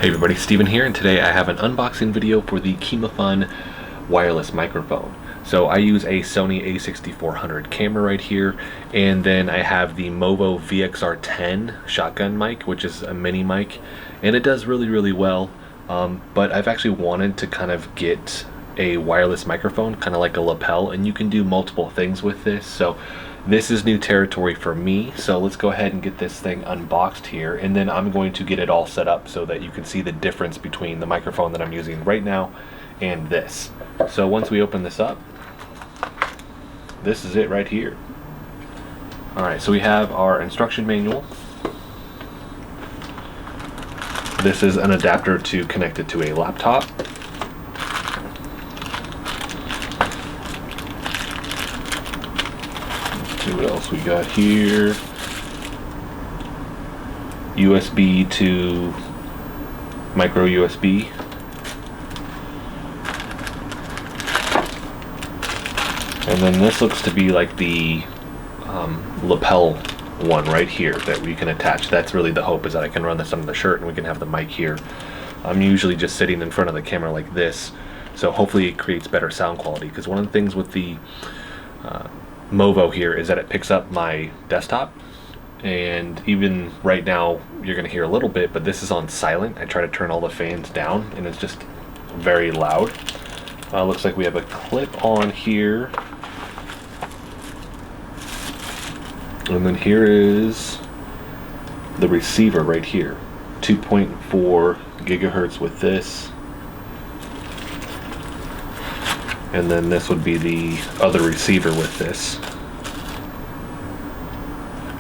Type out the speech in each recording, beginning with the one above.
Hey everybody, Steven here, and today I have an unboxing video for the KIMAFUN wireless microphone. So I use a Sony a6400 camera right here, and then I have the MOVO VXR10 shotgun mic, which is a mini mic, and it does really well. But I've actually wanted to kind of get a wireless microphone, kind of like a lapel, and you can do multiple things with this. So this is new territory for me, so let's go ahead and get this thing unboxed here, and then I'm going to get it all set up so that you can see the difference between the microphone that I'm using right now and this. So once we open this up, this is it right here. Alright, so we have our instruction manual. This is an adapter to connect it to a laptop. Let's see what else we got here. USB to micro USB. And then this looks to be like the lapel one right here that we can attach. That's really the hope, is that I can run this under the shirt and we can have the mic here. I'm usually just sitting in front of the camera like this, so hopefully it creates better sound quality, because one of the things with the MOVO here is that it picks up my desktop, and even right now you're going to hear a little bit, but this is on silent. I try to turn all the fans down and it's just very loud. Looks like we have a clip on here, and then here is the receiver right here, 2.4 gigahertz with this, and then this would be the other receiver with this.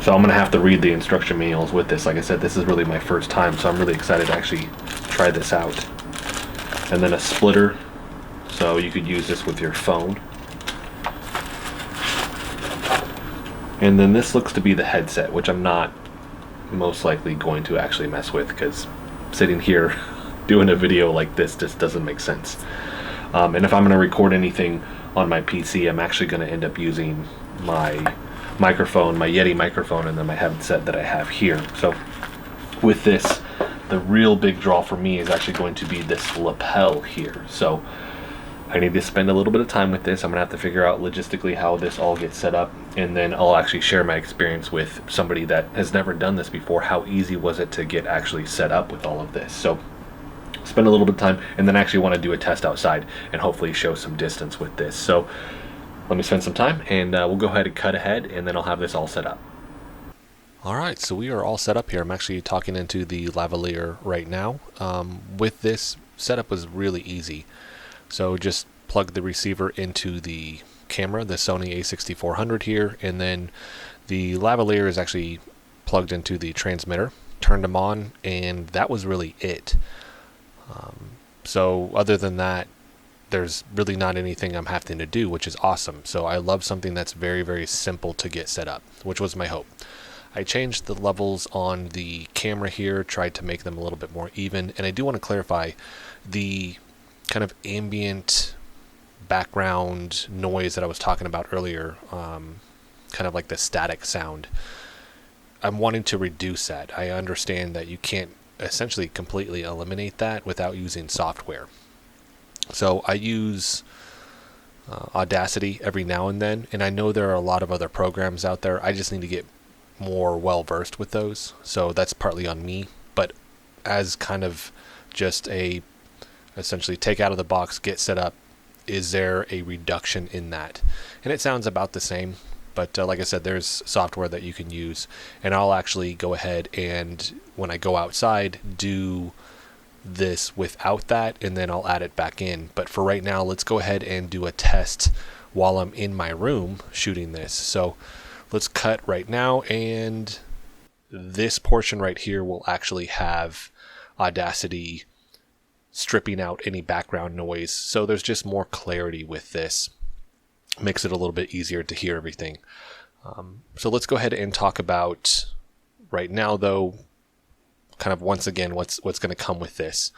So I'm gonna have to read the instruction manuals with this. Like I said, this is really my first time, so I'm really excited to actually try this out. And then a splitter, so you could use this with your phone. And then this looks to be the headset, which I'm not most likely going to actually mess with, because sitting here doing a video like this just doesn't make sense. And if I'm going to record anything on my PC, I'm actually going to end up using my microphone, my Yeti microphone, and then my headset that I have here. So with this, the real big draw for me is actually going to be this lapel here. So I need to spend a little bit of time with this. I'm gonna have to figure out logistically how this all gets set up, and then I'll actually share my experience with somebody that has never done this before. How easy was it to get actually set up with all of this? So spend a little bit of time, and then actually want to do a test outside and hopefully show some distance with this. So let me spend some time, and we'll go ahead and cut ahead, and then I'll have this all set up. Alright, so we are all set up here. I'm actually talking into the lavalier right now. With this, setup was really easy. So just plug the receiver into the camera, the Sony a6400 here, and then the lavalier is actually plugged into the transmitter. Turned them on, and that was really it. So other than that, there's really not anything I'm having to do, which is awesome. So I love something that's very simple to get set up, which was my hope. I changed the levels on the camera here, tried to make them a little bit more even, and I do want to clarify the kind of ambient background noise that I was talking about earlier, kind of like the static sound. I'm wanting to reduce that. I understand that you can't essentially completely eliminate that without using software. So I use Audacity every now and then, and I know there are a lot of other programs out there. I just need to get more well versed with those, so that's partly on me. But as kind of just a essentially take out of the box, get set up, is there a reduction in that? And it sounds about the same, but like I said, there's software that you can use, and I'll actually go ahead and when I go outside do this without that, and then I'll add it back in. But for right now, let's go ahead and do a test while I'm in my room shooting this. So let's cut right now, and this portion right here will actually have Audacity stripping out any background noise, so there's just more clarity with this. Makes it a little bit easier to hear everything. So let's go ahead and talk about right now, though, kind of once again what's going to come with this.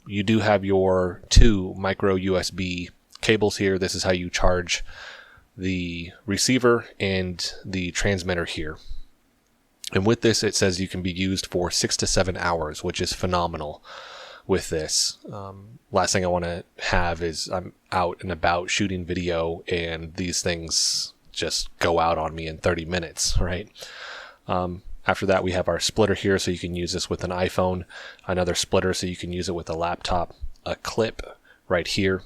You do have your two micro USB cables here. This is how you charge the receiver and the transmitter here. And with this, it says you can be used for 6 to 7 hours, which is phenomenal with this. Last thing I want to have is I'm out and about shooting video and these things just go out on me in 30 minutes, right? After that, we have our splitter here, so you can use this with an iPhone, another splitter so you can use it with a laptop, a clip right here.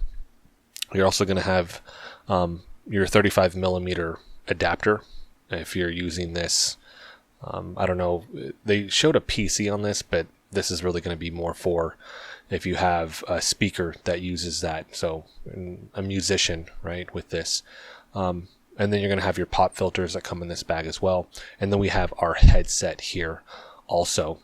You're also going to have your 35 millimeter adapter if you're using this. I don't know, they showed a PC on this, but this is really going to be more for if you have a speaker that uses that. So a musician, right, with this. And then you're going to have your pop filters that come in this bag as well. And then we have our headset here also.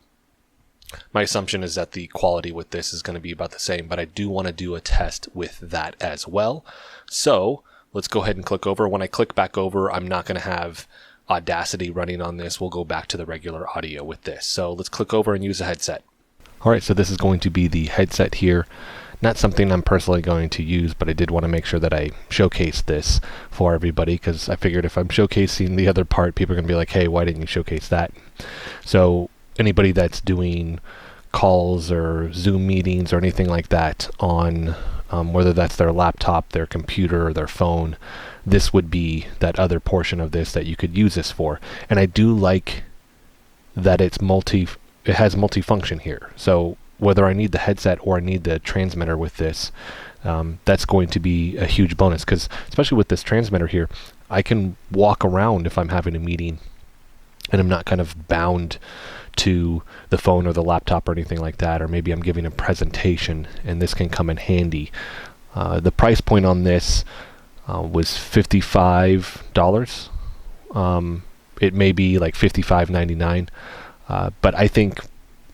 My assumption is that the quality with this is going to be about the same, but I do want to do a test with that as well. So let's go ahead and click over. When I click back over, I'm not going to have Audacity running on this. We'll go back to the regular audio with this. So let's click over and use a headset. All right, so this is going to be the headset here. Not something I'm personally going to use, but I did want to make sure that I showcase this for everybody, because I figured if I'm showcasing the other part, people are going to be like, hey, why didn't you showcase that? So anybody that's doing calls or Zoom meetings or anything like that on whether that's their laptop, their computer, or their phone, this would be that other portion of this that you could use this for. And I do like that it has multifunction here. So whether I need the headset or I need the transmitter with this, that's going to be a huge bonus, because especially with this transmitter here, I can walk around if I'm having a meeting and I'm not kind of bound to the phone or the laptop or anything like that, or maybe I'm giving a presentation and this can come in handy. The price point on this was $55. It may be like $55.99, but I think,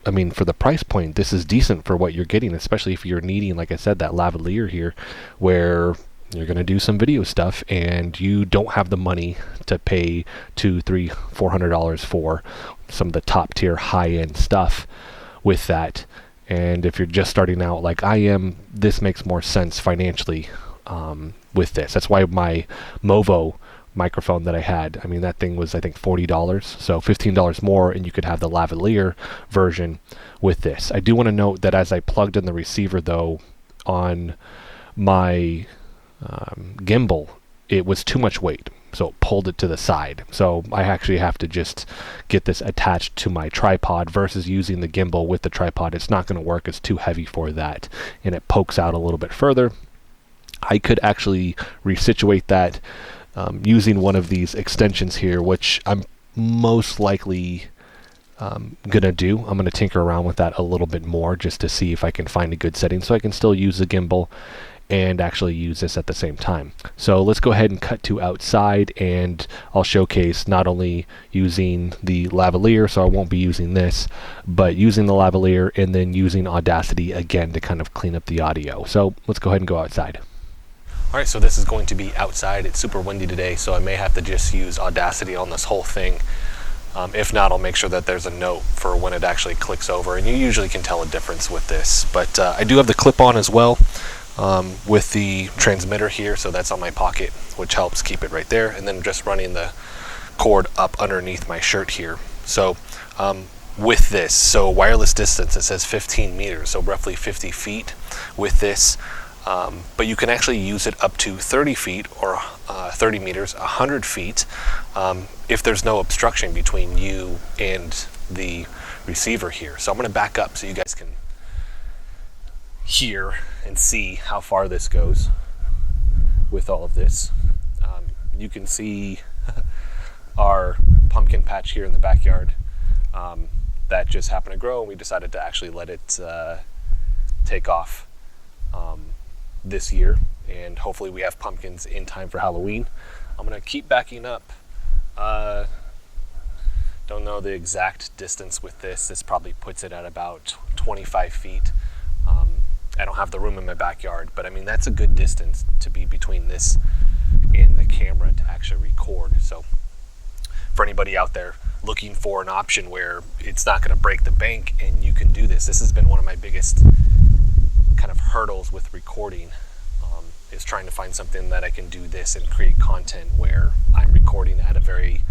I mean, for the price point, this is decent for what you're getting, especially if you're needing, like I said, that lavalier here, where you're going to do some video stuff and you don't have the money to pay $200, $300, $400 for some of the top tier high end stuff with that. And if you're just starting out like I am, this makes more sense financially with this. That's why my MOVO microphone that I had, I mean, that thing was, I think, $40, so $15 more, and you could have the lavalier version with this. I do want to note that as I plugged in the receiver, though, on my gimbal, it was too much weight, so it pulled it to the side. So I actually have to just get this attached to my tripod versus using the gimbal with the tripod. It's not going to work. It's too heavy for that, and it pokes out a little bit further. I could actually resituate that using one of these extensions here, which I'm most likely gonna do. I'm gonna tinker around with that a little bit more just to see if I can find a good setting so I can still use the gimbal and actually use this at the same time. So let's go ahead and cut to outside, and I'll showcase not only using the lavalier, so I won't be using this, but using the lavalier and then using Audacity again to kind of clean up the audio. So let's go ahead and go outside. All right, so this is going to be outside. It's super windy today, so I may have to just use Audacity on this whole thing. If not, I'll make sure that there's a note for when it actually clicks over, and you usually can tell a difference with this. But I do have the clip on as well with the transmitter here, so that's on my pocket, which helps keep it right there, and then just running the cord up underneath my shirt here. So with this, so wireless distance, it says 15 meters, so roughly 50 feet with this. But you can actually use it up to 30 feet or 30 meters, 100 feet, if there's no obstruction between you and the receiver here. So I'm going to back up so you guys can hear and see how far this goes with all of this. You can see our pumpkin patch here in the backyard that just happened to grow, and we decided to actually let it take off this year, and hopefully we have pumpkins in time for Halloween. I'm going to keep backing up. Don't know the exact distance with this. This probably puts it at about 25 feet. I don't have the room in my backyard, but I mean, that's a good distance to be between this and the camera to actually record. So for anybody out there looking for an option where it's not going to break the bank and you can do this, this has been one of my biggest kind of hurdles with recording, is trying to find something that I can do this and create content where I'm recording at a very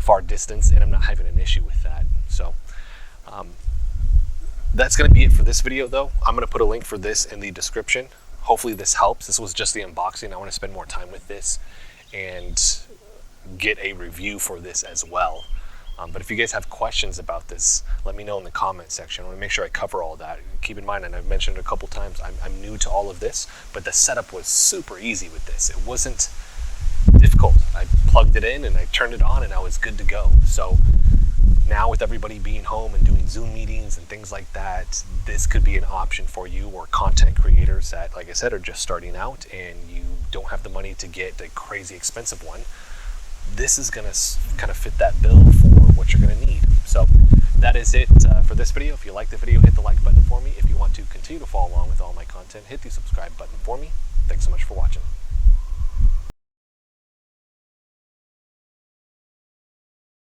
far distance, and I'm not having an issue with that. So that's going to be it for this video though. I'm going to put a link for this in the description. Hopefully this helps. This was just the unboxing. I want to spend more time with this and get a review for this as well. But if you guys have questions about this, let me know in the comment section. I want to make sure I cover all that. Keep in mind, and I've mentioned it a couple times, I'm new to all of this, but the setup was super easy with this. It wasn't difficult. I plugged it in and I turned it on and I was good to go. So now with everybody being home and doing Zoom meetings and things like that, this could be an option for you, or content creators that, like I said, are just starting out and you don't have the money to get a crazy expensive one. This is going to kind of fit that bill for what you're going to need. So that is it for this video. If you like the video, hit the like button for me. If you want to continue to follow along with all my content, hit the subscribe button for me. Thanks so much for watching.